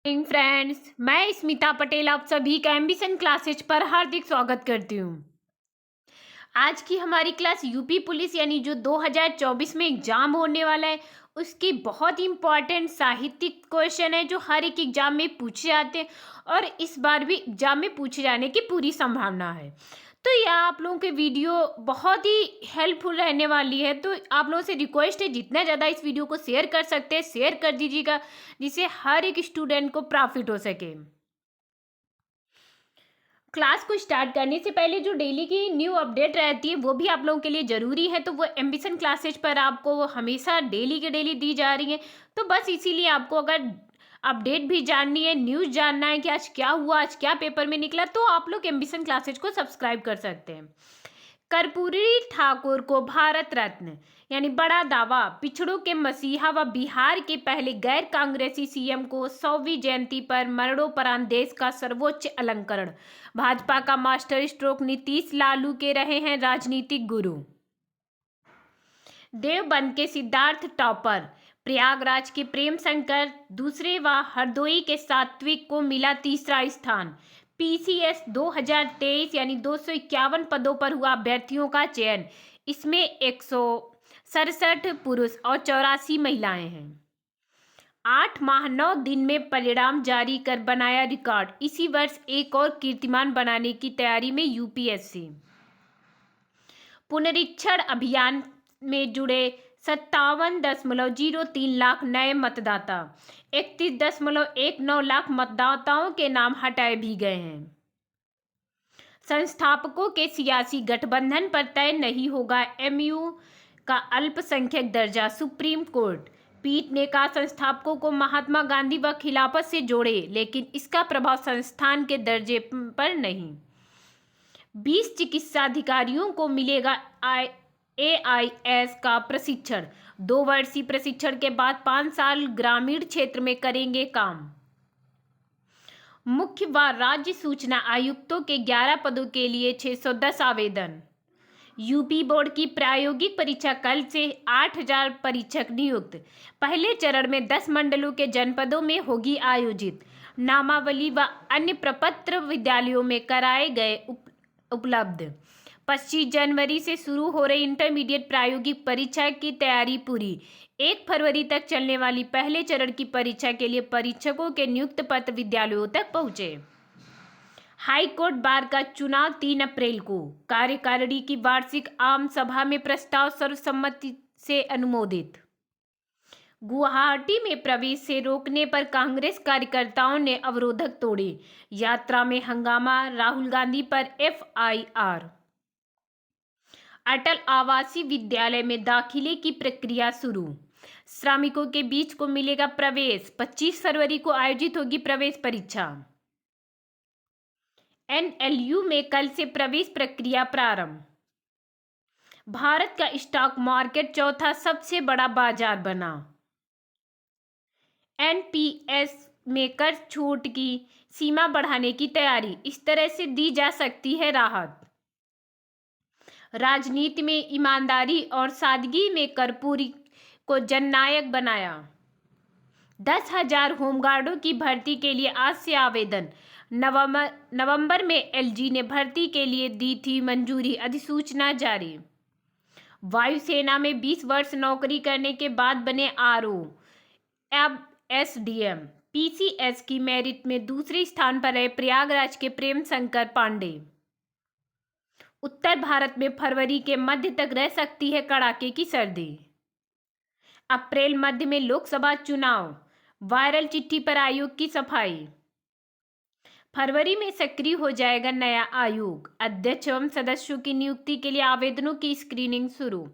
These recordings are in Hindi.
फ्रेंड्स, मैं स्मिता पटेल आप सभी का एम्बिशन क्लासेज पर हार्दिक स्वागत करती हूँ। आज की हमारी क्लास यूपी पुलिस यानी जो 2024 में एग्जाम होने वाला है उसकी बहुत इंपॉर्टेंट साहित्यिक क्वेश्चन है जो हर एक एग्जाम में पूछे जाते हैं और इस बार भी एग्जाम में पूछे जाने की पूरी संभावना है। तो यह आप लोगों के वीडियो बहुत ही हेल्पफुल रहने वाली है, तो आप लोगों से रिक्वेस्ट है जितना ज़्यादा इस वीडियो को शेयर कर सकते हैं शेयर कर दीजिएगा, जिससे हर एक स्टूडेंट को प्रॉफिट हो सके। क्लास को स्टार्ट करने से पहले जो डेली की न्यू अपडेट रहती है वो भी आप लोगों के लिए ज़रूरी है, तो वो एम्बिशन क्लासेज पर आपको वो हमेशा डेली के डेली दी जा रही है। तो बस इसीलिए आपको अगर अपडेट भी जाननी है, न्यूज़ जानना है कि आज क्या हुआ, आज क्या पेपर में निकला, तो आप लोग एम्बिशन क्लासेज को सब्सक्राइब कर सकते हैं। कर्पूरी ठाकुर को भारत रत्न यानी बड़ा दावा, पिछड़ों के मसीहा व बिहार के पहले गैर कांग्रेसी सीएम को 100वीं जयंती पर मरणोपरांत देश का सर्वोच्च अलंकरण। भाजपा का मास्टर स्ट्रोक नीतीश लालू के रहे हैं राजनीतिक गुरु। देवबंद के सिद्धार्थ टॉपर, प्रयागराज के प्रेम शंकर दूसरे व हरदोई के सात्विक को मिला तीसरा स्थान। पीसीएस 2023 यानी 251 पदों पर हुआ अभ्यर्थियों का चयन, इसमें 167 पुरुष और 84 महिलाएं हैं। 8 माह 9 दिन में परिणाम जारी कर बनाया रिकॉर्ड, इसी वर्ष एक और कीर्तिमान बनाने की तैयारी में यूपीएससी। पुनरीक्षण अभियान में जुड़े 57.03 लाख नए मतदाता, 31.19 लाख मतदाताओं के नाम हटाए भी गए हैं। संस्थापकों के सियासी गठबंधन पर तय नहीं होगा एमयू का अल्पसंख्यक दर्जा, सुप्रीम कोर्ट। पीठ ने कहा संस्थापकों को महात्मा गांधी व खिलाफत से जोड़े, लेकिन इसका प्रभाव संस्थान के दर्जे पर नहीं। 20 चिकित्सा अधिकारियों को मिलेगा AIS का प्रशिक्षण। 2 वर्षीय प्रशिक्षण के बाद 5 साल ग्रामीण क्षेत्र में करेंगे काम। मुख्य व राज्य सूचना आयुक्तों के 11 पदों के लिए 610 आवेदन। यूपी बोर्ड की प्रायोगिक परीक्षा कल से 8000 परीक्षक नियुक्त। पहले चरण में 10 मंडलों के जनपदों में होगी आयोजित। नामावली व अन्य प्रपत्र विद्यालयों में कराए गए उपलब्ध। 25 जनवरी से शुरू हो रही इंटरमीडिएट प्रायोगिक परीक्षा की तैयारी पूरी। 1 फरवरी तक चलने वाली पहले चरण की परीक्षा के लिए परीक्षकों के नियुक्त पत्र विद्यालयों तक पहुंचे। हाई कोर्ट बार का चुनाव 3 अप्रैल को। कार्यकारिणी की वार्षिक आम सभा में प्रस्ताव सर्वसम्मति से अनुमोदित। गुवाहाटी में प्रवेश से रोकने पर कांग्रेस कार्यकर्ताओं ने अवरोधक तोड़े। यात्रा में हंगामा, राहुल गांधी पर FIR। अटल आवासीय विद्यालय में दाखिले की प्रक्रिया शुरू। श्रमिकों के बीच को मिलेगा प्रवेश। 25 फरवरी को आयोजित होगी प्रवेश परीक्षा। NLU में कल से प्रवेश प्रक्रिया प्रारंभ। भारत का स्टॉक मार्केट चौथा सबसे बड़ा बाजार बना। NPS में कर छूट की सीमा बढ़ाने की तैयारी, इस तरह से दी जा सकती है राहत। राजनीति में ईमानदारी और सादगी में कर्पूरी को जननायक बनाया। 10,000 होमगार्डों की भर्ती के लिए आज से आवेदन। नवंबर में LG ने भर्ती के लिए दी थी मंजूरी, अधिसूचना जारी। वायुसेना में 20 वर्ष नौकरी करने के बाद बने RO, अब SDM। PCS की मेरिट में दूसरे स्थान पर रहे प्रयागराज के प्रेम शंकर पांडे। उत्तर भारत में फरवरी के मध्य तक रह सकती है कड़ाके की सर्दी। अप्रैल मध्य में लोकसभा चुनाव, वायरल चिट्ठी पर आयोग की सफाई। फरवरी में सक्रिय हो जाएगा नया आयोग। अध्यक्ष एवं सदस्यों की नियुक्ति के लिए आवेदनों की स्क्रीनिंग शुरू।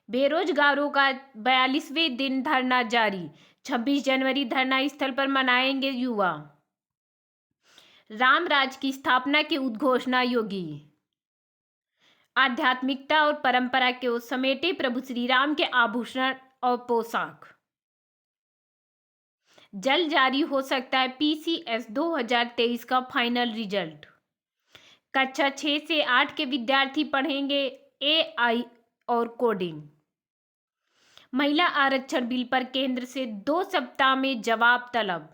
बेरोजगारों का 42वें दिन धरना जारी। 26 जनवरी धरना स्थल पर मनाएंगे युवा। राम राज की स्थापना की उद्घोषणा योगी। आध्यात्मिकता और परंपरा को समेटे प्रभु श्री राम के आभूषण और पोशाक। जल्द जारी हो सकता है PCS 2023 का फाइनल रिजल्ट। कक्षा 6 से 8 के विद्यार्थी पढ़ेंगे AI और कोडिंग। महिला आरक्षण बिल पर केंद्र से 2 सप्ताह में जवाब तलब।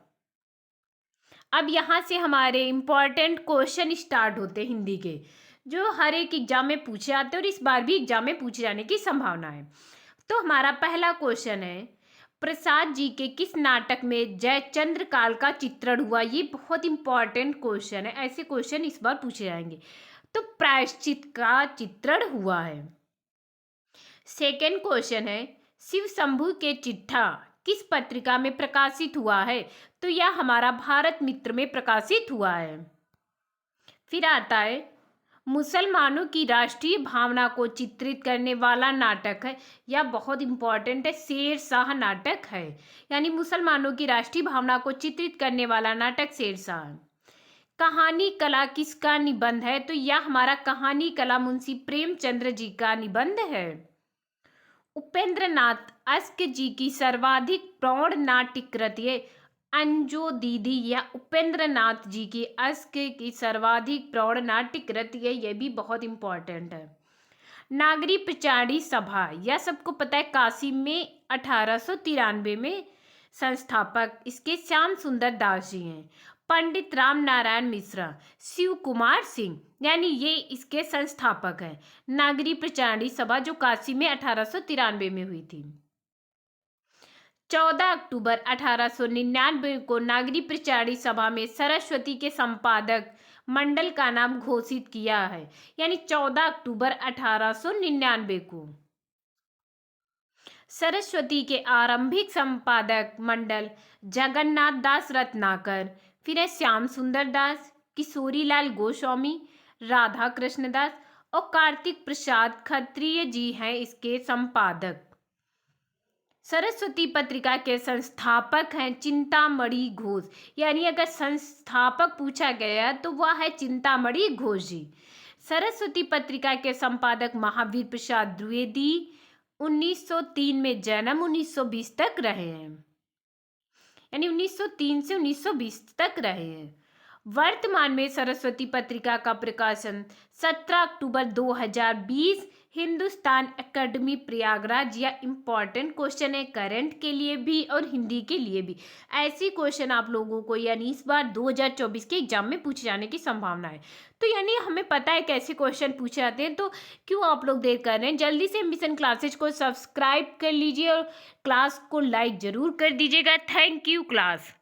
अब यहाँ से हमारे इम्पॉर्टेंट क्वेश्चन स्टार्ट होते हैं हिंदी के, जो हर एक एग्जाम में पूछे जाते हैं और इस बार भी एग्जाम में पूछे जाने की संभावना है। तो हमारा पहला क्वेश्चन है, प्रसाद जी के किस नाटक में जयचंद्र काल का चित्रण हुआ? ये बहुत इंपॉर्टेंट क्वेश्चन है, ऐसे क्वेश्चन इस बार पूछे जाएंगे। तो प्रायश्चित का चित्रण हुआ है। सेकेंड क्वेश्चन है, शिव शंभू के चिट्ठा किस पत्रिका में प्रकाशित हुआ है? तो यह हमारा भारत मित्र में प्रकाशित हुआ है। फिर आता है, मुसलमानों की राष्ट्रीय भावना को चित्रित करने वाला नाटक है। यह बहुत इंपॉर्टेंट है, शेर शाह नाटक है, यानी मुसलमानों की राष्ट्रीय भावना को चित्रित करने वाला नाटक शेर शाह है। कहानी कला किसका निबंध है? तो यह हमारा कहानी कला मुंशी प्रेमचंद्र जी का निबंध है। उपेंद्र नाथ अस्क जी की सर्वाधिक प्रौढ़ नाट्य कृति है अंजो दीदी। या उपेंद्र नाथ जी की अस्क की सर्वाधिक प्रौढ़ नाट्य कृति है, यह भी बहुत इंपॉर्टेंट है। नागरी पिचाड़ी सभा, यह सबको पता है, काशी में 1893 में संस्थापक इसके श्याम सुंदर दास जी हैं। पंडित राम नारायण मिश्रा, शिव कुमार सिंह, यानी ये इसके संस्थापक हैं। नागरी प्रचारणी सभा जो काशी में 1893 में हुई थी। 14 अक्टूबर 1899 को नागरी प्रचारणी सभा में सरस्वती के संपादक मंडल का नाम घोषित किया है, यानी 14 अक्टूबर 1899 को। सरस्वती के आरंभिक संपादक मंडल जगन्नाथ दास रत्नाकर, फिर है श्याम सुंदर दास, किशोरी लाल गोस्वामी, राधा कृष्ण दास और कार्तिक प्रसाद खत्रिय जी हैं इसके संपादक। सरस्वती पत्रिका के संस्थापक हैं चिंतामणि घोष, यानी अगर संस्थापक पूछा गया तो वह है चिंतामणि घोष जी। सरस्वती पत्रिका के संपादक महावीर प्रसाद द्विवेदी 1903 में जन्म, 1920 तक रहे हैं, यानी 1903 से 1920 तक रहे हैं। वर्तमान में सरस्वती पत्रिका का प्रकाशन 17 अक्टूबर 2020 हिंदुस्तान एकेडमी प्रयागराज। या इम्पॉर्टेंट क्वेश्चन है करंट के लिए भी और हिंदी के लिए भी। ऐसी क्वेश्चन आप लोगों को यानी इस बार 2024 के एग्जाम में पूछे जाने की संभावना है। तो यानी हमें पता है कैसे क्वेश्चन पूछे जाते हैं, तो क्यों आप लोग देर कर रहे हैं? जल्दी से मिशन क्लासेज को सब्सक्राइब कर लीजिए और क्लास को लाइक ज़रूर कर दीजिएगा। Thank you class.